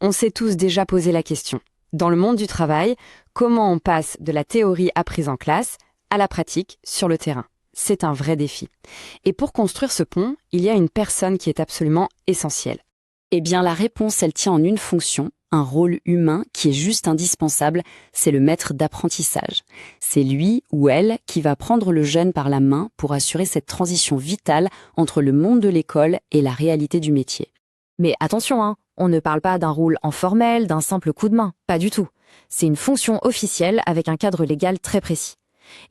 On s'est tous déjà posé la question. Dans le monde du travail, comment on passe de la théorie apprise en classe à la pratique sur le terrain? C'est un vrai défi. Et pour construire ce pont, il y a une personne qui est absolument essentielle. Eh bien, la réponse, elle tient en une fonction, un rôle humain qui est juste indispensable, c'est le maître d'apprentissage. C'est lui ou elle qui va prendre le jeune par la main pour assurer cette transition vitale entre le monde de l'école et la réalité du métier. Mais attention, on ne parle pas d'un rôle informel, d'un simple coup de main, pas du tout. C'est une fonction officielle avec un cadre légal très précis.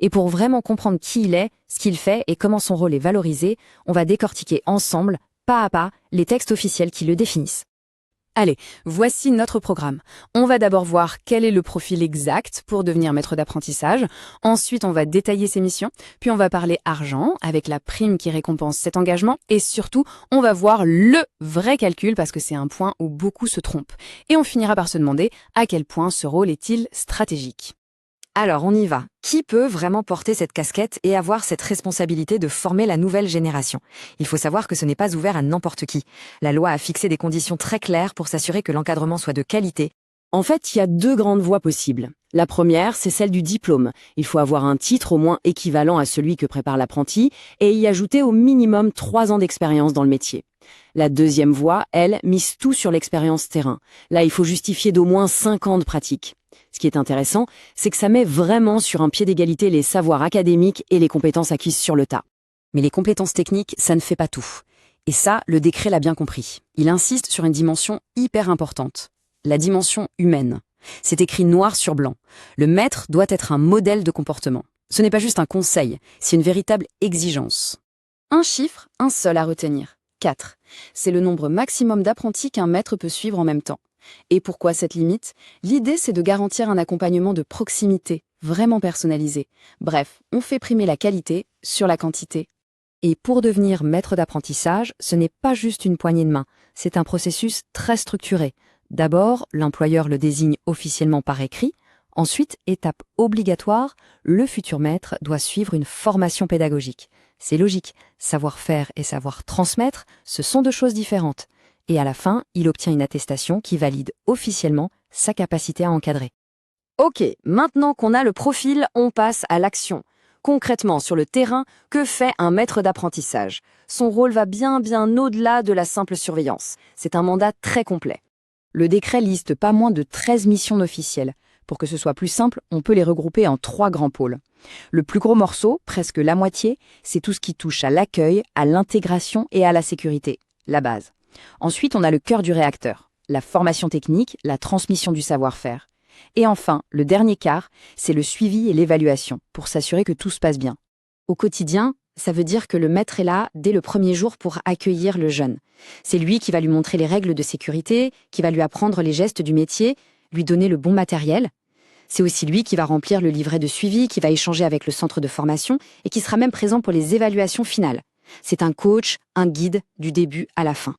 Et pour vraiment comprendre qui il est, ce qu'il fait et comment son rôle est valorisé, on va décortiquer ensemble, pas à pas, les textes officiels qui le définissent. Allez, voici notre programme. On va d'abord voir quel est le profil exact pour devenir maître d'apprentissage. Ensuite, on va détailler ses missions. Puis on va parler argent, avec la prime qui récompense cet engagement. Et surtout, on va voir le vrai calcul, parce que c'est un point où beaucoup se trompent. Et on finira par se demander à quel point ce rôle est-il stratégique. Alors, on y va. Qui peut vraiment porter cette casquette et avoir cette responsabilité de former la nouvelle génération? Il faut savoir que ce n'est pas ouvert à n'importe qui. La loi a fixé des conditions très claires pour s'assurer que l'encadrement soit de qualité. En fait, il y a deux grandes voies possibles. La première, c'est celle du diplôme. Il faut avoir un titre au moins équivalent à celui que prépare l'apprenti et y ajouter au minimum 3 ans d'expérience dans le métier. La deuxième voie, elle, mise tout sur l'expérience terrain. Là, il faut justifier d'au moins 5 ans de pratique. Ce qui est intéressant, c'est que ça met vraiment sur un pied d'égalité les savoirs académiques et les compétences acquises sur le tas. Mais les compétences techniques, ça ne fait pas tout. Et ça, le décret l'a bien compris. Il insiste sur une dimension hyper importante, la dimension humaine. C'est écrit noir sur blanc. Le maître doit être un modèle de comportement. Ce n'est pas juste un conseil, c'est une véritable exigence. Un chiffre, un seul à retenir. 4. C'est le nombre maximum d'apprentis qu'un maître peut suivre en même temps. Et pourquoi cette limite? L'idée, c'est de garantir un accompagnement de proximité, vraiment personnalisé. Bref, on fait primer la qualité sur la quantité. Et pour devenir maître d'apprentissage, ce n'est pas juste une poignée de main, c'est un processus très structuré. D'abord, l'employeur le désigne officiellement par écrit. Ensuite, étape obligatoire, le futur maître doit suivre une formation pédagogique. C'est logique, savoir faire et savoir transmettre, ce sont deux choses différentes. Et à la fin, il obtient une attestation qui valide officiellement sa capacité à encadrer. Ok, maintenant qu'on a le profil, on passe à l'action. Concrètement, sur le terrain, que fait un maître d'apprentissage? Son rôle va bien au-delà de la simple surveillance. C'est un mandat très complet. Le décret liste pas moins de 13 missions officielles. Pour que ce soit plus simple, on peut les regrouper en 3 grands pôles. Le plus gros morceau, presque la moitié, c'est tout ce qui touche à l'accueil, à l'intégration et à la sécurité, la base. Ensuite, on a le cœur du réacteur, la formation technique, la transmission du savoir-faire. Et enfin, le dernier quart, c'est le suivi et l'évaluation, pour s'assurer que tout se passe bien. Au quotidien, ça veut dire que le maître est là dès le premier jour pour accueillir le jeune. C'est lui qui va lui montrer les règles de sécurité, qui va lui apprendre les gestes du métier, lui donner le bon matériel. C'est aussi lui qui va remplir le livret de suivi, qui va échanger avec le centre de formation et qui sera même présent pour les évaluations finales. C'est un coach, un guide du début à la fin.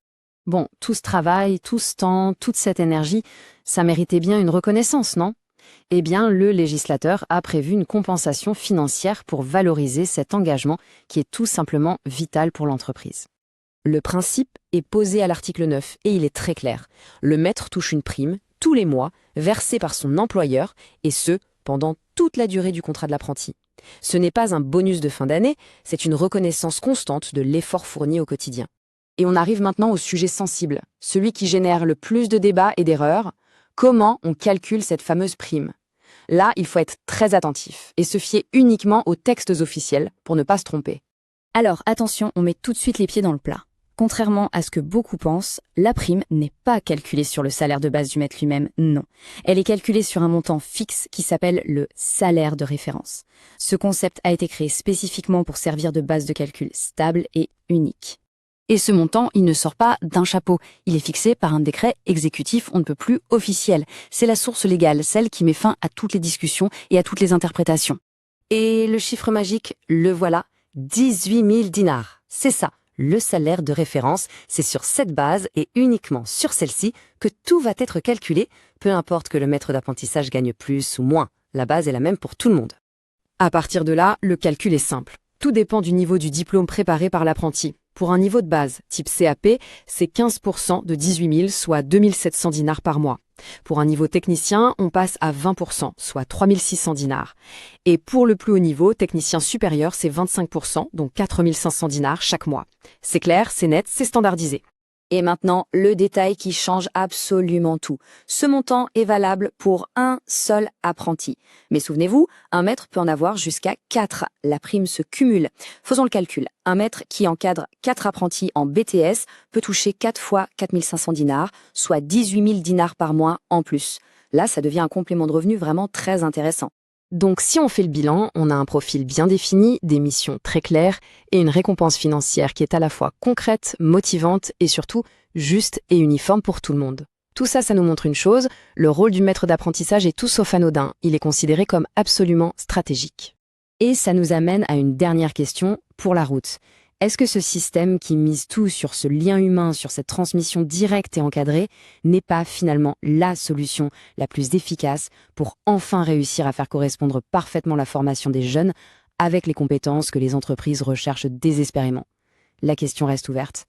Bon, tout ce travail, tout ce temps, toute cette énergie, ça méritait bien une reconnaissance, non? Eh bien, le législateur a prévu une compensation financière pour valoriser cet engagement qui est tout simplement vital pour l'entreprise. Le principe est posé à l'article 9 et il est très clair. Le maître touche une prime, tous les mois, versée par son employeur, et ce, pendant toute la durée du contrat de l'apprenti. Ce n'est pas un bonus de fin d'année, c'est une reconnaissance constante de l'effort fourni au quotidien. Et on arrive maintenant au sujet sensible, celui qui génère le plus de débats et d'erreurs. Comment on calcule cette fameuse prime? Là, il faut être très attentif et se fier uniquement aux textes officiels pour ne pas se tromper. Alors attention, on met tout de suite les pieds dans le plat. Contrairement à ce que beaucoup pensent, la prime n'est pas calculée sur le salaire de base du maître lui-même, non. Elle est calculée sur un montant fixe qui s'appelle le salaire de référence. Ce concept a été créé spécifiquement pour servir de base de calcul stable et unique. Et ce montant, il ne sort pas d'un chapeau. Il est fixé par un décret exécutif on ne peut plus officiel. C'est la source légale, celle qui met fin à toutes les discussions et à toutes les interprétations. Et le chiffre magique, le voilà, 18 000 dinars. C'est ça, le salaire de référence. C'est sur cette base et uniquement sur celle-ci que tout va être calculé, peu importe que le maître d'apprentissage gagne plus ou moins. La base est la même pour tout le monde. À partir de là, le calcul est simple. Tout dépend du niveau du diplôme préparé par l'apprenti. Pour un niveau de base, type CAP, c'est 15% de 18 000, soit 2 700 dinars par mois. Pour un niveau technicien, on passe à 20%, soit 3 600 dinars. Et pour le plus haut niveau, technicien supérieur, c'est 25%, donc 4 500 dinars chaque mois. C'est clair, c'est net, c'est standardisé. Et maintenant, le détail qui change absolument tout. Ce montant est valable pour un seul apprenti. Mais souvenez-vous, un maître peut en avoir jusqu'à 4. La prime se cumule. Faisons le calcul. Un maître qui encadre 4 apprentis en BTS peut toucher 4 fois 4 500 dinars, soit 18 000 dinars par mois en plus. Là, ça devient un complément de revenu vraiment très intéressant. Donc si on fait le bilan, on a un profil bien défini, des missions très claires et une récompense financière qui est à la fois concrète, motivante et surtout juste et uniforme pour tout le monde. Tout ça, ça nous montre une chose, le rôle du maître d'apprentissage est tout sauf anodin, il est considéré comme absolument stratégique. Et ça nous amène à une dernière question pour la route. Est-ce que ce système qui mise tout sur ce lien humain, sur cette transmission directe et encadrée, n'est pas finalement la solution la plus efficace pour enfin réussir à faire correspondre parfaitement la formation des jeunes avec les compétences que les entreprises recherchent désespérément? La question reste ouverte.